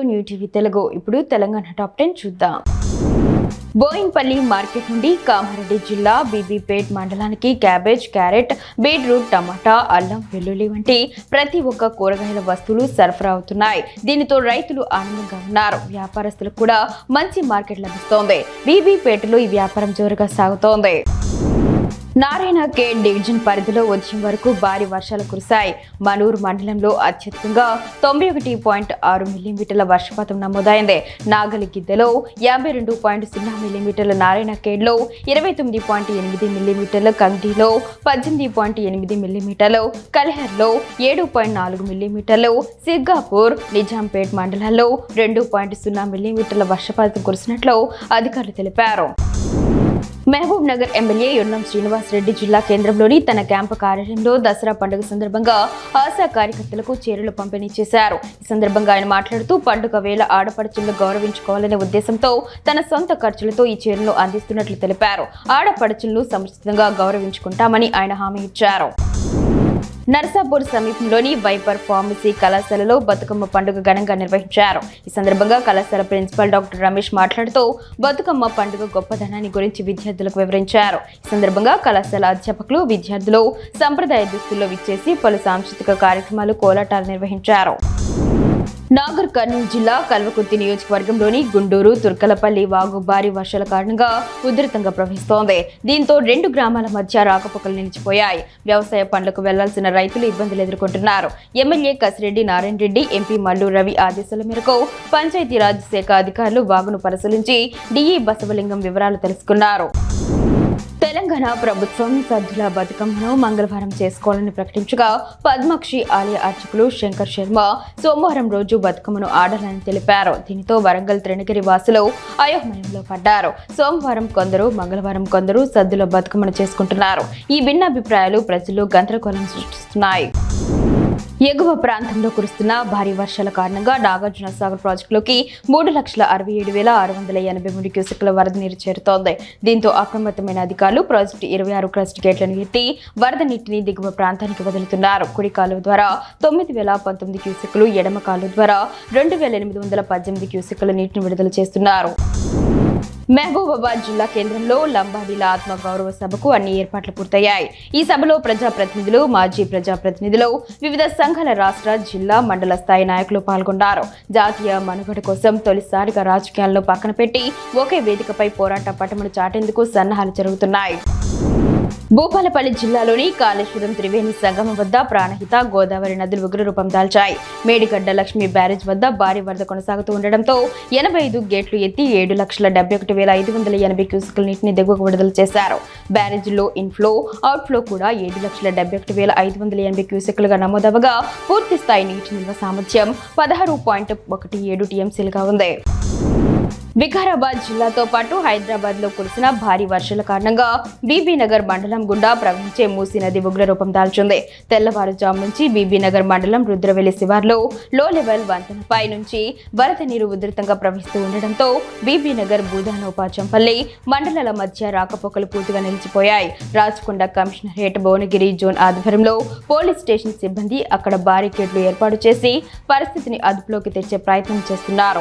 New TV Telugu. ఇప్పుడు Telangana top 10 చూద్దాం. Boinpally market నుండి కామారెడ్డి జిల్లా బీబీపేట్ మండలానికి క్యాబేజ్, క్యారెట్, బీట్రూట్, టమాటా, అల్లం, వెల్లుల్లి వంటి ప్రతి ఒక్క కూరగాయల వస్తువులు సరఫరా అవుతున్నాయి. దీనితో రైతులు ఆనందంగా ఉన్నారు. వ్యాపారస్తులకు కూడా మంచి మార్కెట్ లభిస్తోంది. బీబీపేటలో ఈ వ్యాపారం జోరుగా సాగుతోంది. నారాయణఖేడ్ డివిజన్ పరిధిలో ఉదయం వరకు భారీ వర్షాలు కురిశాయి. మనూర్ మండలంలో అత్యధికంగా 91.6 మిల్లీమీటర్ల వర్షపాతం నమోదైంది. నాగలిగిద్దెలో 52.0 మిల్లీమీటర్ల, నారాయణఖేడ్లో 29.8 మిల్లీమీటర్లు, కంగ్డీలో 18.8 మిల్లీమీటర్లు, కల్హర్లో 7.4 మిల్లీమీటర్లు, సిర్గాపూర్, నిజాంపేట్ మండలాల్లో 2.0 మిల్లీమీటర్ల వర్షపాతం కురిసినట్లు అధికారులు తెలిపారు. మహబూబ్ నగర్ ఎమ్మెల్యే యొన్నం శ్రీనివాస్ రెడ్డి జిల్లా కేంద్రంలోని తన క్యాంపు కార్యాలయంలో దసరా పండుగ సందర్భంగా ఆశా కార్యకర్తలకు చీరలు పంపిణీ చేశారు. ఈ సందర్భంగా ఆయన మాట్లాడుతూ పండుగ వేళ ఆడపడుచులను గౌరవించుకోవాలనే ఉద్దేశంతో తన సొంత ఖర్చులతో ఈ చీరలను అందిస్తున్నట్లు తెలిపారు. ఆడపడుచులను సముచితంగా గౌరవించుకుంటామని ఆయన హామీ ఇచ్చారు. నర్సాపూర్ సమీపంలోని వైపర్ ఫార్మసీ కళాశాలలో బతుకమ్మ పండుగ ఘనంగా నిర్వహించారు. ఈ సందర్భంగా కళాశాల ప్రిన్సిపల్ డాక్టర్ రమేష్ మాట్లాడుతూ బతుకమ్మ పండుగ గొప్పదనాన్ని గురించి విద్యార్థులకు వివరించారు. ఈ సందర్భంగా కళాశాల అధ్యాపకులు, విద్యార్థులు సంప్రదాయ దుస్తుల్లో విచ్చేసి పలు సాంస్కృతిక కార్యక్రమాలు, కోలాటాలు నిర్వహించారు. నాగర్ కర్నూలు జిల్లా కల్వకుర్తి నియోజకవర్గంలోని గుండూరు, తుర్కలపల్లి వాగు భారీ వర్షాల కారణంగా ఉధృతంగా ప్రవహిస్తోంది. దీంతో 2 గ్రామాల మధ్య రాకపోకలు నిలిచిపోయాయి. వ్యవసాయ పనులకు వెళ్లాల్సిన రైతులు ఇబ్బందులు ఎదుర్కొంటున్నారు. ఎమ్మెల్యే కసిరెడ్డి నారాయణ రెడ్డి, ఎంపీ మల్లు రవి ఆదేశాల మేరకు పంచాయతీరాజ్ శాఖ అధికారులు వాగును పరిశీలించి డిఈ బసవలింగం వివరాలు తెలుసుకున్నారు. తెలంగాణ ప్రభుత్వం సద్దుల బతుకమ్మను మంగళవారం చేసుకోవాలని ప్రకటించగా పద్మాక్షి ఆలయ అర్చకులు శంకర్ శర్మ సోమవారం రోజు బతుకమ్మను ఆడాలని తెలిపారు. దీనితో వరంగల్, త్రిణగిరి వాసులు అయోమయంలో పడ్డారు. సోమవారం కొందరు, మంగళవారం కొందరు సద్దుల బతుకమ్మను చేసుకుంటున్నారు. ఈ భిన్నాభిప్రాయాలు ప్రజల్లో గందరగోళం సృష్టిస్తున్నాయి. ఎగువ ప్రాంతంలో కురుస్తున్న భారీ వర్షాల కారణంగా నాగార్జున సాగర్ ప్రాజెక్టులోకి 3,67,683 క్యూసెక్ల వరద నీరు చేరుతోంది. దీంతో అప్రమత్తమైన అధికారులు ప్రాజెక్టు 26 క్రస్ట్ గేట్లను ఎత్తి వరద నీటిని దిగువ ప్రాంతానికి వదులుతున్నారు. కుడి కాలువ ద్వారా 9,019 క్యూసెక్లు, ఎడమ కాలువ ద్వారా 2,818 క్యూసెక్ల నీటిని విడుదల చేస్తున్నారు. మహబూబాబాద్ జిల్లా కేంద్రంలో లంబాడీల ఆత్మగౌరవ సభకు అన్ని ఏర్పాట్లు పూర్తయ్యాయి. ఈ సభలో ప్రజాప్రతినిధులు, మాజీ ప్రజాప్రతినిధులు, వివిధ సంఘాల రాష్ట్ర, జిల్లా, మండల స్థాయి నాయకులు పాల్గొన్నారు. జాతీయ మనుగడ కోసం తొలిసారిగా రాజకీయాలను పక్కన పెట్టి ఒకే వేదికపై పోరాట పటమును చాటేందుకు సన్నాహాలు జరుగుతున్నాయి. భూపాలపల్లి జిల్లాలోని కాళేశ్వరం త్రివేణి సంగమం వద్ద ప్రాణహిత, గోదావరి నదులు ఉగ్రరూపం దాల్చాయి. మేడిగడ్డ లక్ష్మీ బ్యారేజ్ వద్ద భారీ వరద కొనసాగుతూ ఉండడంతో 85 గేట్లు ఎత్తి 7,71,580 క్యూసెక్ల నీటిని దిగువకు విడుదల చేశారు. బ్యారేజ్లో ఇన్ఫ్లో, అవుట్ఫ్లో కూడా 7,71,580 క్యూసెక్లుగా నమోదవగా పూర్తి స్థాయి నీటి నిల్వ సామర్థ్యం 16.17 టీఎంసీలుగా ఉంది. వికారాబాద్ జిల్లాతో పాటు హైదరాబాద్ లో కురిసిన భారీ వర్షాల కారణంగా బీబీనగర్ మండలం గుండా ప్రవహించే మూసీ నది ఉగ్రరూపం దాల్చింది. తెల్లవారుజాము నుంచి బీబీనగర్ మండలం రుద్రవెల్లి శివార్లో లో లెవెల్ వంతెనపై నుంచి వరద నీరు ఉధృతంగా ప్రవహిస్తూ ఉండడంతో బీబీనగర్, బూదానోపాచంపల్లి మండలాల మధ్య రాకపోకలు పూర్తిగా నిలిచిపోయాయి. రాచకొండ కమిషనరేట్ భువనగిరి జోన్ ఆధ్వర్యంలో పోలీస్ స్టేషన్ సిబ్బంది అక్కడ బారికేడ్లు ఏర్పాటు చేసి పరిస్థితిని అదుపులోకి తెచ్చే ప్రయత్నం చేస్తున్నారు.